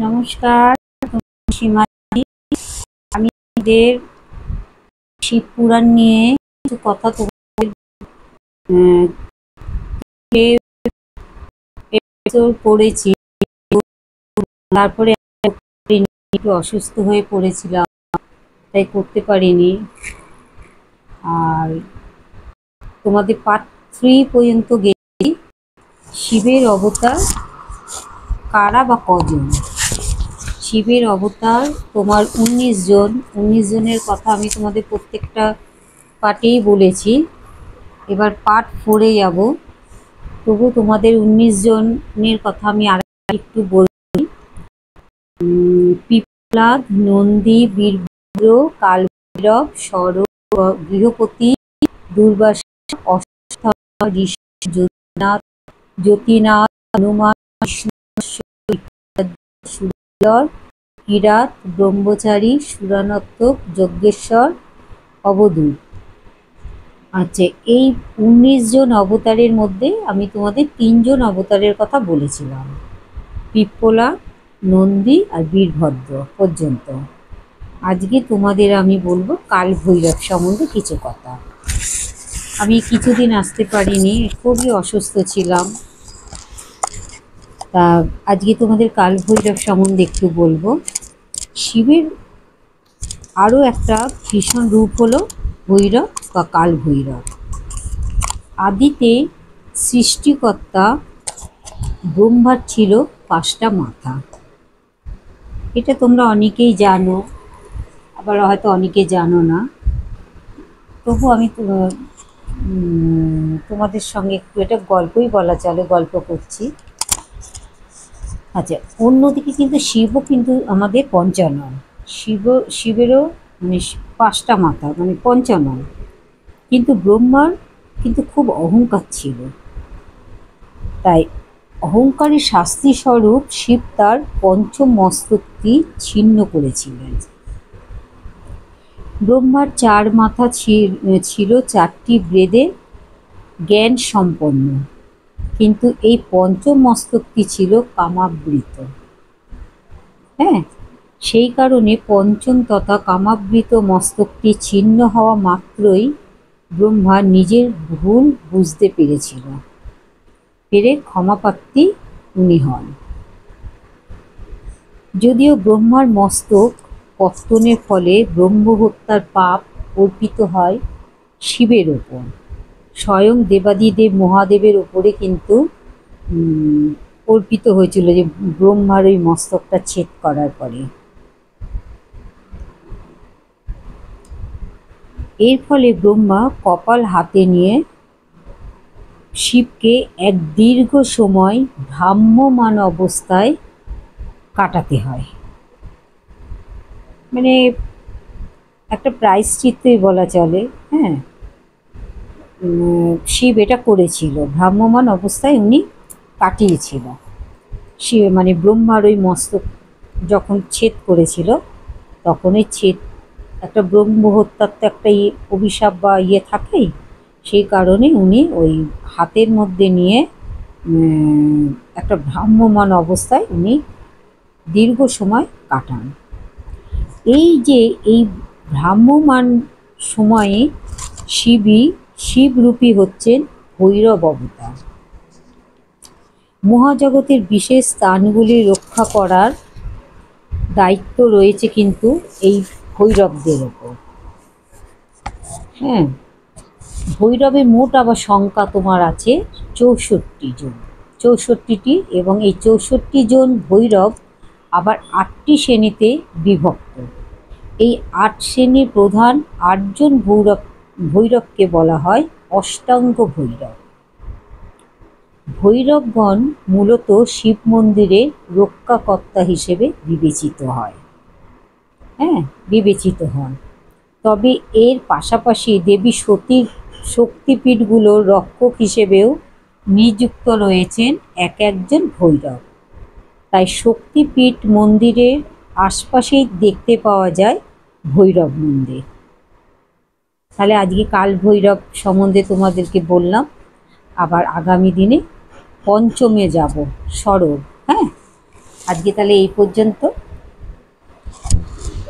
নমস্কার সীমাদি। আমি আমাদের শিব পুরাণ নিয়ে কিছু কথা তোমাদের পড়েছি। তারপরে একটু অসুস্থ হয়ে পড়েছিলাম, তাই করতে পারিনি। আর তোমাদের পার্ট 3 পর্যন্ত গেছি। শিবের অবতার কারা বা কজন? শিবের অবতার তোমার 19 জনের কথা আমি তোমাদের প্রত্যেকটা পার্টেই বলেছি। এবার পার্ট 4-এ যাব, তবু তোমাদের 19 জনের কথা আমি আর একটু বলছি। পিপ্পলাদ, নন্দী, বীরভদ্র, কালভৈরব, সরব, গৃহপতি, দুর্বাসা, অশ্বত্থামা, ঋষি, জ্যোতিনাথ, হনুমান, সুরধর, কিরাত, ব্রহ্মচারী, সুরানর্তক, যজ্ঞেশ্বর, অবধূত। আচ্ছা, এই 19 জন অবতারের মধ্যে আমি তোমাদের 3 জন অবতারের কথা বলেছিলাম, পিপ্পলা, নন্দী আর বীরভদ্র পর্যন্ত। আজকে তোমাদের আমি বলবো কালভৈরব সম্বন্ধে কিছু কথা। আমি কিছুদিন আসতে পারিনি, খুবই অসুস্থ ছিলাম, তা আজকে তোমাদের কালভৈরব সম্বন্ধে একটু বলবো। শিবের আরও একটা ভীষণ রূপ হলো ভৈরব বা কালভৈরব। আদিতে সৃষ্টিকর্তা ব্রহ্মার ছিল 5টা মাথা। এটা তোমরা অনেকেই জানো, আবার হয়তো অনেকে জানো না। তবু আমি তোমাদের সঙ্গে একটু এটা গল্পই বলা চলে, গল্প করছি। আচ্ছা, অন্যদিকে কিন্তু শিবও কিন্তু আমাদের পঞ্চানন। শিবেরও মানে 5টা মাথা, মানে পঞ্চানন। কিন্তু ব্রহ্মার কিন্তু খুব অহংকার ছিল, তাই অহংকারের শাস্তি স্বরূপ শিব তার পঞ্চম মস্তকটি ছিন্ন করেছিলেন। ব্রহ্মার 4 মাথা ছিল, 4টি বেদে জ্ঞান সম্পন্ন, কিন্তু এই পঞ্চম মস্তকটি ছিল কামাবৃত। হ্যাঁ, সেই কারণে পঞ্চম তথা কামাবৃত মস্তকটি ছিন্ন হওয়া মাত্রই ব্রহ্মা নিজের ভুল বুঝতে পেরেছিল, পেরে ক্ষমাপ্রার্থী উনি হন। যদিও ব্রহ্মার মস্তক পত্তনের ফলে ব্রহ্মহত্যার পাপ অর্পিত হয় শিবের ওপর, স্বয়ং দেবাদিদেব মহাদেবের ওপরে কিন্তু অর্পিত হয়েছিল, যে ব্রহ্মার ওই মস্তকটা ছেদ করার পরে। এর ফলে ব্রহ্মা কপাল হাতে নিয়ে শিবকে এক দীর্ঘ সময় ভ্রাম্যমান অবস্থায় কাটাতে হয়। মানে একটা প্রায়শ্চিত্তই বলা চলে। হ্যাঁ, শিব এটা করেছিল, ভ্রাম্যমান অবস্থায় উনি কাটিয়েছিল। শিব মানে ব্রহ্মার ওই মস্তক যখন ছেদ করেছিল, তখন ওই ছেদ একটা ব্রহ্মহত্যার তো একটা অভিশাপ বা থাকেই, সেই কারণে উনি ওই হাতের মধ্যে নিয়ে একটা ভ্রাম্যমান অবস্থায় উনি দীর্ঘ সময় কাটান। এই ভ্রাম্যমান সময়ে শিবরূপী হচ্ছেন ভৈরব অবতার। মহাজগতের বিশেষ স্থানগুলি রক্ষা করার দায়িত্ব রয়েছে কিন্তু এই ভৈরবদের ওপর। হ্যাঁ, ভৈরবের মোট আবার সংখ্যা তোমার আছে 64টি, এবং এই 64 জন ভৈরব আবার 8টি শ্রেণীতে বিভক্ত। এই 8 শ্রেণীর প্রধান 8 জন ভৈরবকে বলা হয় অষ্টাঙ্গ ভৈরব। ভৈরবগণ মূলত শিব মন্দিরের রক্ষাকর্তা হিসেবে বিবেচিত হন। তবে এর পাশাপাশি দেবী সতীর শক্তিপীঠগুলোর রক্ষক হিসেবেও নিযুক্ত রয়েছেন একজন ভৈরব। তাই শক্তিপীঠ মন্দিরের আশপাশেই দেখতে পাওয়া যায় ভৈরব মন্দির। তাহলে আজকে কালভৈরব সম্বন্ধে তোমাদেরকে বললাম। আবার আগামী দিনে পঞ্চমে যাব, সরব। হ্যাঁ, আজকে তাহলে এই পর্যন্ত।